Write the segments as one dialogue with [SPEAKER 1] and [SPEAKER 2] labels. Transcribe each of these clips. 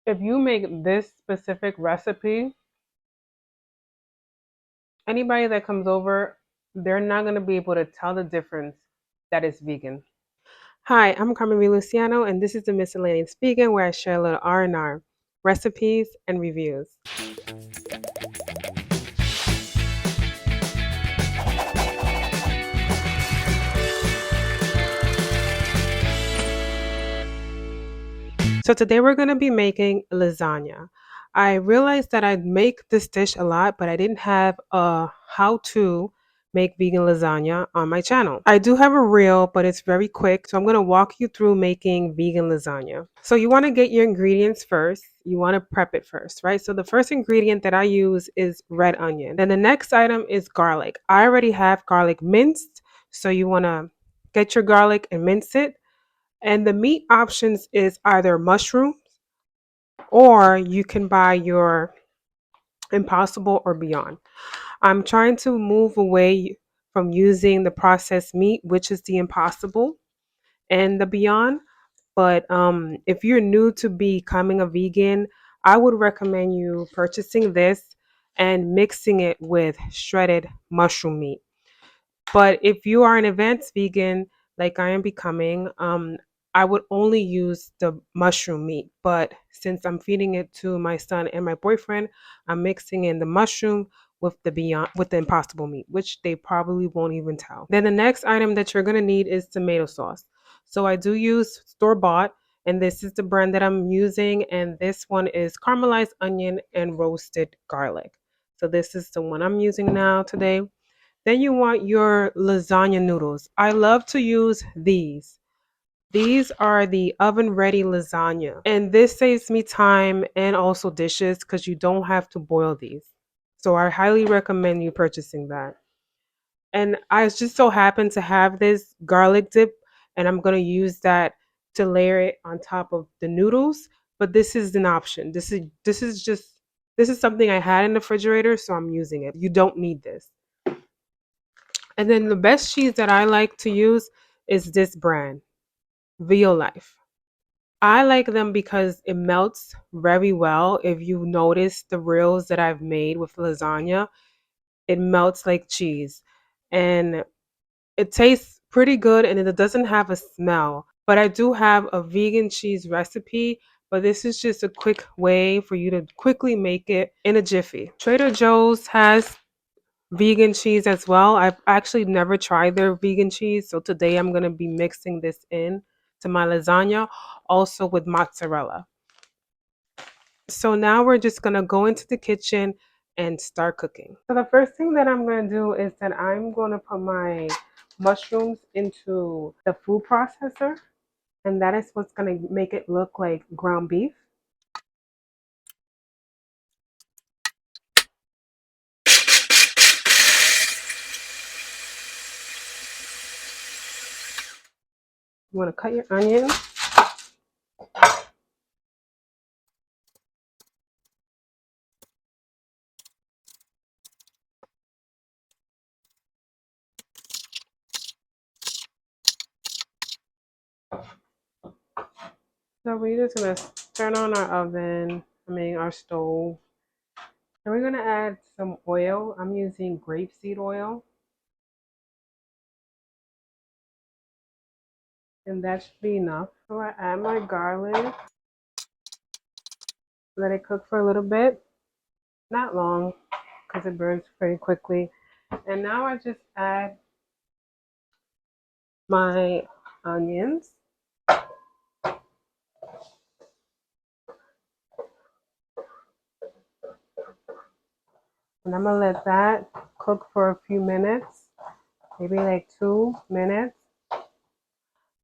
[SPEAKER 1] If you make this specific recipe, anybody that comes over, they're not going to be able to tell the difference that it's vegan. Hi, I'm Carmen V. Luciano, and this is the Miscellaneous Vegan, where I share a little R&R, recipes, and reviews. So today we're going to be making lasagna. I realized that I make this dish a lot, but I didn't have a how to make vegan lasagna on my channel. I do have a reel, but it's very quick, so I'm going to walk you through making vegan lasagna. So you want to get your ingredients first. You want to prep it first, right? So the first ingredient that I use is red onion. Then the next item is garlic. I already have garlic minced, so you want to get your garlic and mince it. And the meat options is either mushrooms or you can buy your Impossible or Beyond. I'm trying to move away from using the processed meat, which is the Impossible and the Beyond. But if you're new to becoming a vegan, I would recommend you purchasing this and mixing it with shredded mushroom meat. But if you are an advanced vegan, like I am becoming, I would only use the mushroom meat. But since I'm feeding it to my son and my boyfriend, I'm mixing in the mushroom with the impossible meat, which they probably won't even tell. Then the next item that you're gonna need is tomato sauce. So I do use store bought, and this is the brand that I'm using, and this one is caramelized onion and roasted garlic. So this is the one I'm using now today. Then you want your lasagna noodles. I love to use these. These are the oven ready lasagna. And this saves me time and also dishes because you don't have to boil these. So I highly recommend you purchasing that. And I just so happen to have this garlic dip, and I'm going to use that to layer it on top of the noodles. But this is an option. This is something I had in the refrigerator, so I'm using it. You don't need this. And then the best cheese that I like to use is this brand, Violife. I like them because it melts very well. If you notice the reels that I've made with lasagna, it melts like cheese. And it tastes pretty good and it doesn't have a smell. But I do have a vegan cheese recipe, but this is just a quick way for you to quickly make it in a jiffy. Trader Joe's has vegan cheese as well. I've actually never tried their vegan cheese, so today I'm going to be mixing this in to my lasagna also with mozzarella. So now we're just going to go into the kitchen and start cooking. So the first thing that I'm going to do is that I'm going to put my mushrooms into the food processor, and that is what's going to make it look like ground beef. You want to cut your onions. So we're just going to turn on our oven, our stove. And we're going to add some oil. I'm using grapeseed oil. And that should be enough. So I add my garlic. Let it cook for a little bit. Not long, because it burns very quickly. And now I just add my onions. And I'm going to let that cook for a few minutes. Maybe like 2 minutes.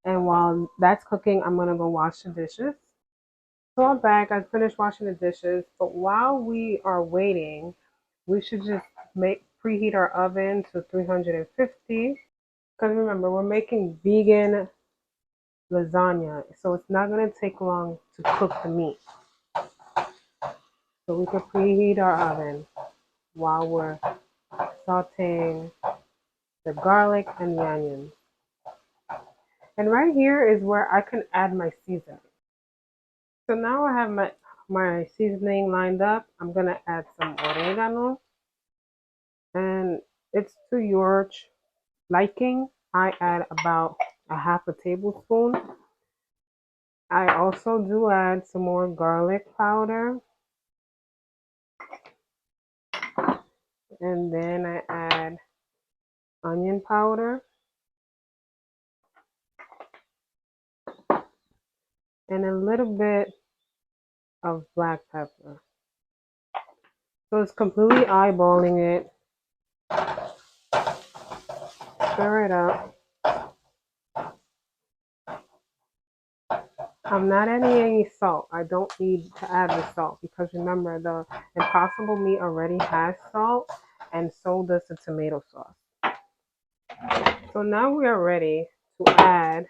[SPEAKER 1] And while that's cooking, I'm going to go wash the dishes. So I'm back. I finished washing the dishes. But while we are waiting, we should just preheat our oven to 350. Because remember, we're making vegan lasagna, so it's not going to take long to cook the meat. So we can preheat our oven while we're sauteing the garlic and the onions. And right here is where I can add my seasoning. So now I have my seasoning lined up, I'm gonna add some oregano, and it's to your liking. I add about a half a tablespoon. I also do add some more garlic powder, and then I add onion powder and a little bit of black pepper. So it's completely eyeballing it. Stir it up. I'm not adding any salt. I don't need to add the salt because remember the Impossible meat already has salt and so does the tomato sauce. So now we are ready to add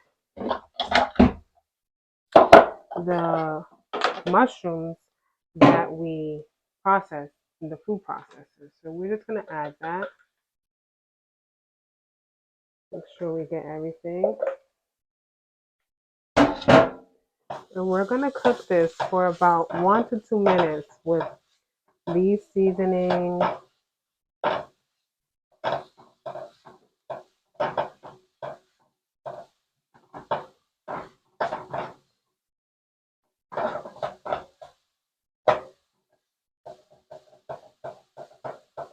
[SPEAKER 1] the mushrooms that we processed in the food processor. So we're just going to add that. Make sure we get everything. And we're going to cook this for about 1 to 2 minutes with these seasonings.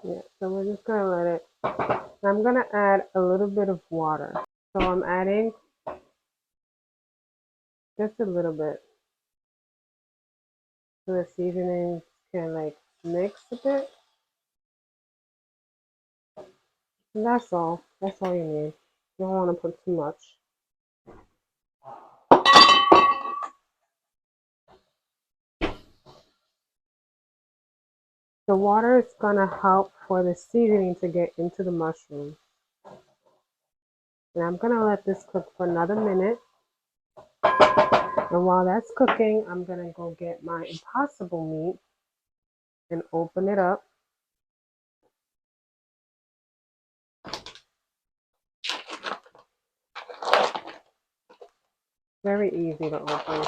[SPEAKER 1] Yeah, so we're just going to let it. I'm going to add a little bit of water. So I'm adding just a little bit so the seasonings can like mix a bit. And that's all. That's all you need. You don't want to put too much. The water is going to help for the seasoning to get into the mushroom. And I'm going to let this cook for another minute. And while that's cooking, I'm going to go get my Impossible meat and open it up. Very easy to open.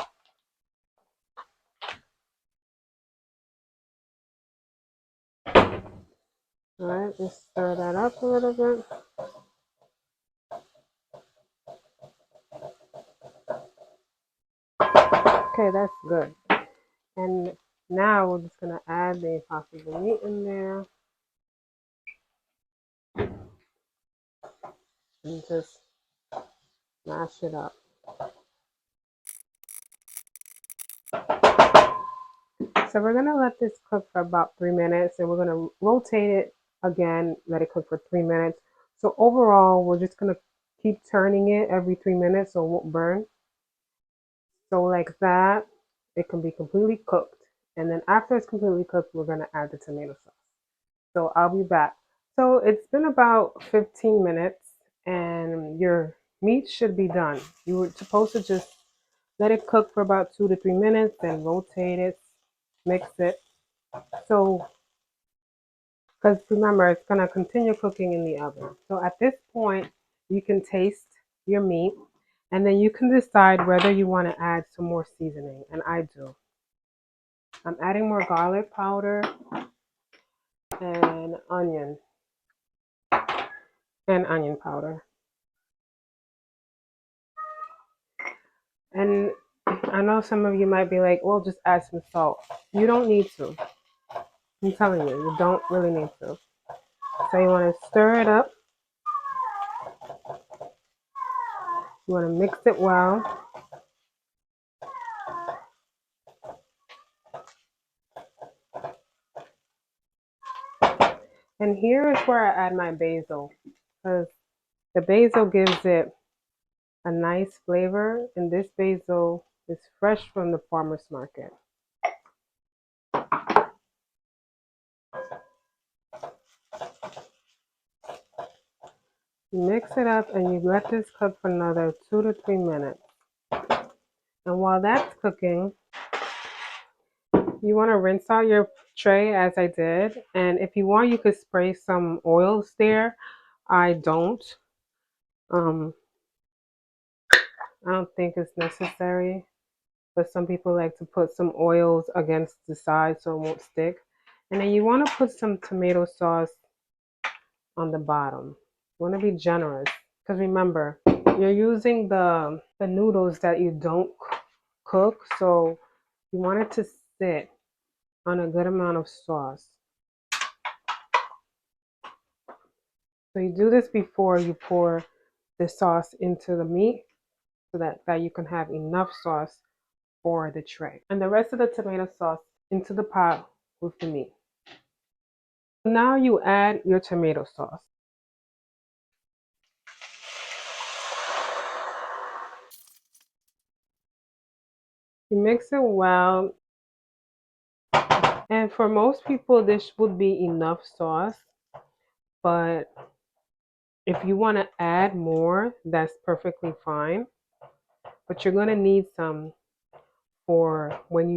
[SPEAKER 1] Alright, just stir that up a little bit. Okay, that's good. And now we're just going to add the Impossible meat in there. And just mash it up. So we're going to let this cook for about 3 minutes and we're going to rotate it again, let it cook for 3 minutes. So overall, we're just going to keep turning it every 3 minutes so it won't burn. So like that, it can be completely cooked. And then after it's completely cooked, we're going to add the tomato sauce. So I'll be back. So it's been about 15 minutes and your meat should be done. You were supposed to just let it cook for about 2 to 3 minutes, then rotate it, mix it. So, because remember, it's going to continue cooking in the oven. So at this point, you can taste your meat and then you can decide whether you want to add some more seasoning. And I do. I'm adding more garlic powder and onion powder. And I know some of you might be like, well, just add some salt. You don't need to. I'm telling you, you don't really need to. So you want to stir it up. You want to mix it well. And here is where I add my basil because the basil gives it a nice flavor. And this basil is fresh from the farmer's market. You mix it up and you let this cook for another 2 to 3 minutes. And while that's cooking, you want to rinse out your tray as I did. And if you want, you could spray some oils there. I don't. I don't think it's necessary. but some people like to put some oils against the side so it won't stick. And then you want to put some tomato sauce on the bottom. You want to be generous because remember, you're using the noodles that you don't cook, so you want it to sit on a good amount of sauce. So you do this before you pour the sauce into the meat so that you can have enough sauce for the tray. And the rest of the tomato sauce into the pot with the meat. Now you add your tomato sauce. You mix it well. And for most people, this would be enough sauce. But if you want to add more, that's perfectly fine. But you're going to need some for when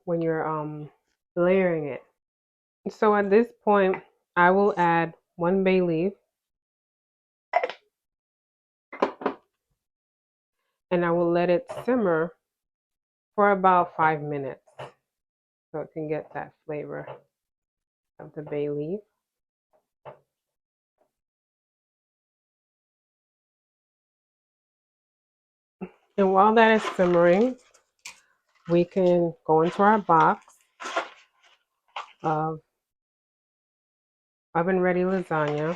[SPEAKER 1] you're layering it. So at this point, I will add one bay leaf and I will let it simmer for about 5 minutes so it can get that flavor of the bay leaf. And while that is simmering, we can go into our box of oven ready lasagna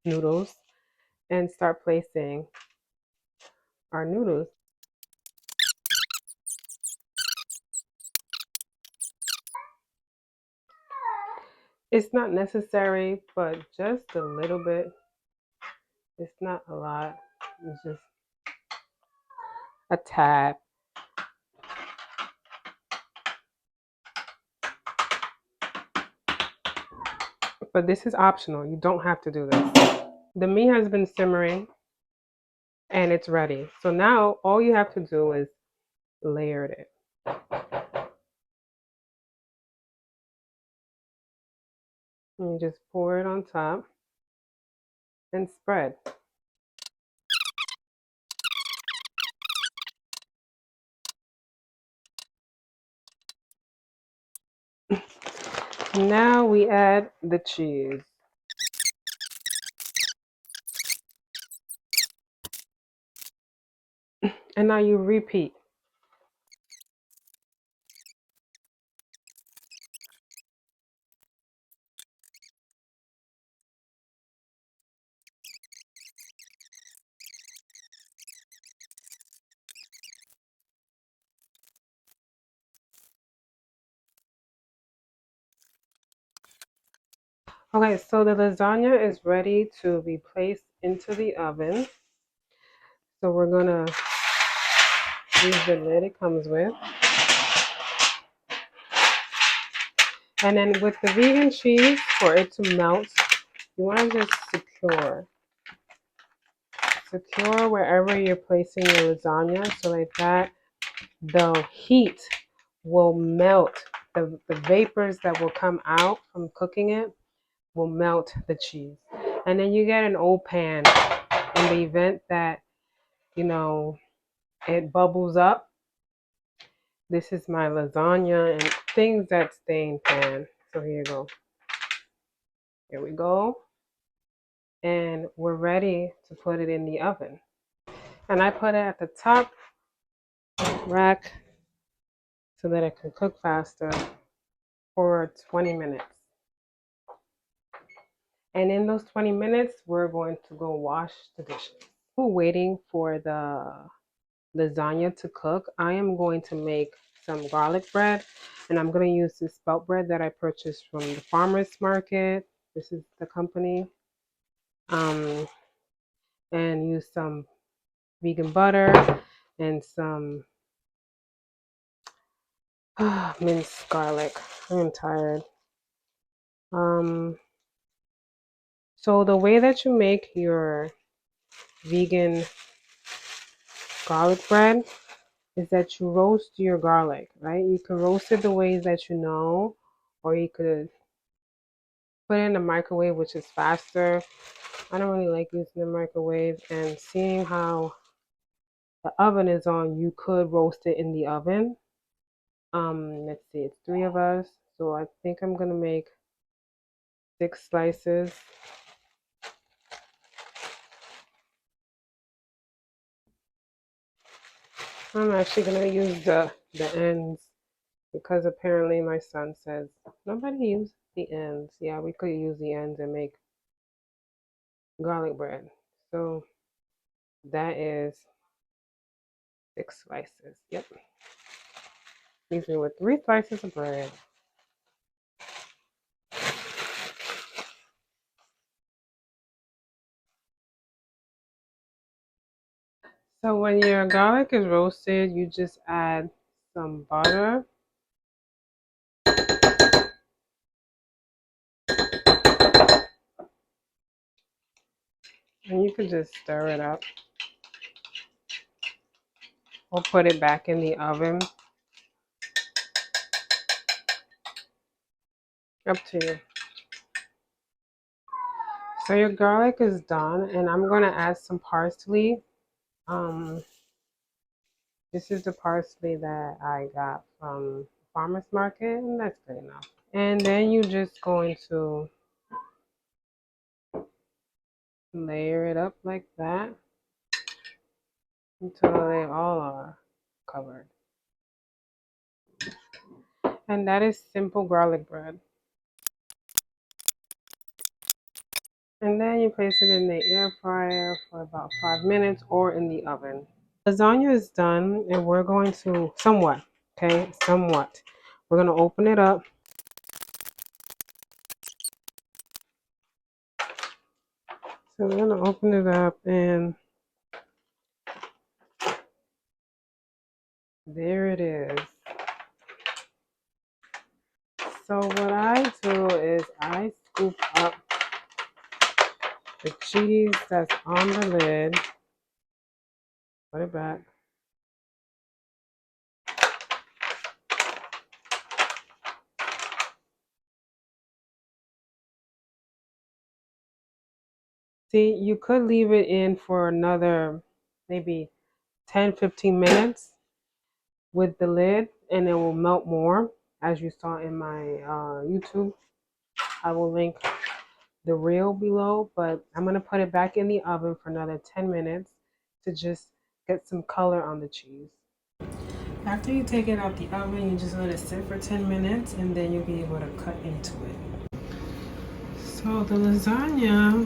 [SPEAKER 1] noodles and start placing our noodles. It's not necessary, but just a little bit. It's not a lot. It's just a tad. But this is optional. You don't have to do this. The meat has been simmering and it's ready. So now all you have to do is layer it. And you just pour it on top and spread. Now we add the cheese. And now you repeat. Okay, so the lasagna is ready to be placed into the oven. So we're gonna use the lid it comes with. And then with the vegan cheese, for it to melt, you want to just secure wherever you're placing your lasagna so like that the heat will melt the vapors that will come out from cooking it will melt the cheese. And then you get an old pan in the event that it bubbles up. This is my lasagna and things that stain pan. So here you go. Here we go. And we're ready to put it in the oven. And I put it at the top rack so that it can cook faster for 20 minutes. And in those 20 minutes, we're going to go wash the dishes. While waiting for the lasagna to cook, I am going to make some garlic bread. And I'm going to use this spelt bread that I purchased from the farmer's market. This is the company. And use some vegan butter and some minced garlic. I am tired. So the way that you make your vegan garlic bread is that you roast your garlic, right? You can roast it the ways that you know, or you could put it in the microwave, which is faster. I don't really like using the microwave, and seeing how the oven is on, you could roast it in the oven. Let's see, it's three of us, so I think I'm gonna make 6 slices. I'm actually gonna use the ends because apparently my son says nobody uses the ends. Yeah, we could use the ends and make garlic bread. So that is 6 slices. Yep. Leaves me with 3 slices of bread. So when your garlic is roasted, you just add some butter. And you can just stir it up or put it back in the oven. Up to you. So your garlic is done, and I'm gonna add some parsley. Um, this is the parsley that I got from the farmer's market, and that's good enough. And then you're just going to layer it up like that until they all are covered. And that is simple garlic bread. And then you place it in the air fryer for about 5 minutes or in the oven. Lasagna is done, and we're going to somewhat. We're going to open it up. So we're going to open it up, and there it is. So what I do is I scoop up the cheese that's on the lid, put it back. See, you could leave it in for another maybe 10-15 minutes with the lid, and it will melt more, as you saw in my YouTube. I will link the reel below, but I'm going to put it back in the oven for another 10 minutes to just get some color on the cheese. After you take it out the oven, you just let it sit for 10 minutes, and then you'll be able to cut into it. So the lasagna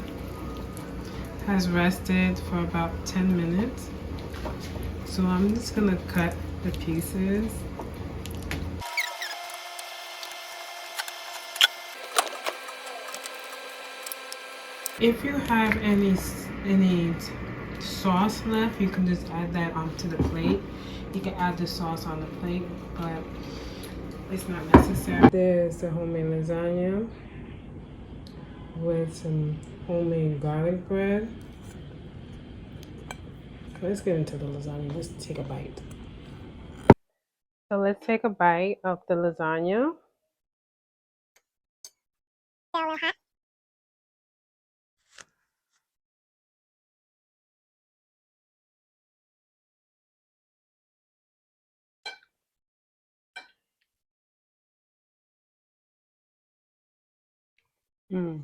[SPEAKER 1] has rested for about 10 minutes. So I'm just going to cut the pieces. If you have any sauce left, you can just add that onto the plate. You can add the sauce on the plate, but it's not necessary. There's the homemade lasagna with some homemade garlic bread. Let's get into the lasagna. Let's take a bite. So let's take a bite of the lasagna. Mm,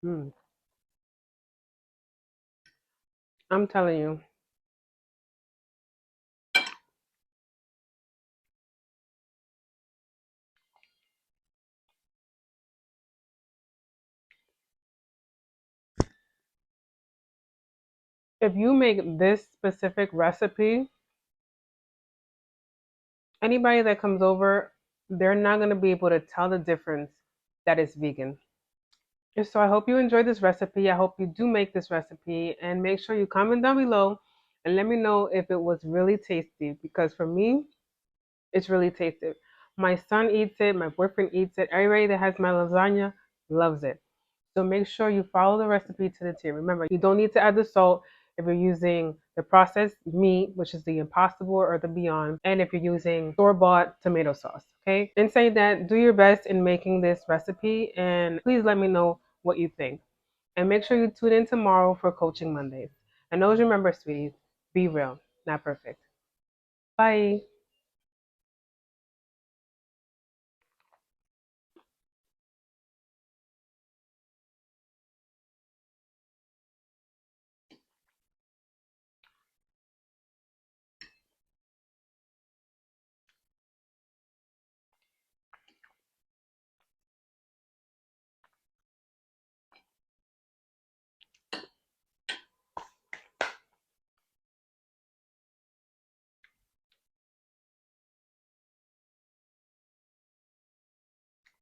[SPEAKER 1] mm. I'm telling you, if you make this specific recipe, anybody that comes over, they're not going to be able to tell the difference that it's vegan. So I hope you enjoyed this recipe. I hope you do make this recipe, and make sure you comment down below and let me know if it was really tasty, because for me, it's really tasty. My son eats it, my boyfriend eats it. Everybody that has my lasagna loves it. So make sure you follow the recipe to the T. Remember, you don't need to add the salt if you're using the processed meat, which is the Impossible or the Beyond, and if you're using store-bought tomato sauce. Okay? And say that, do your best in making this recipe, and please let me know what you think. And make sure you tune in tomorrow for Coaching Mondays. And always remember, sweeties, Be real, not perfect. Bye.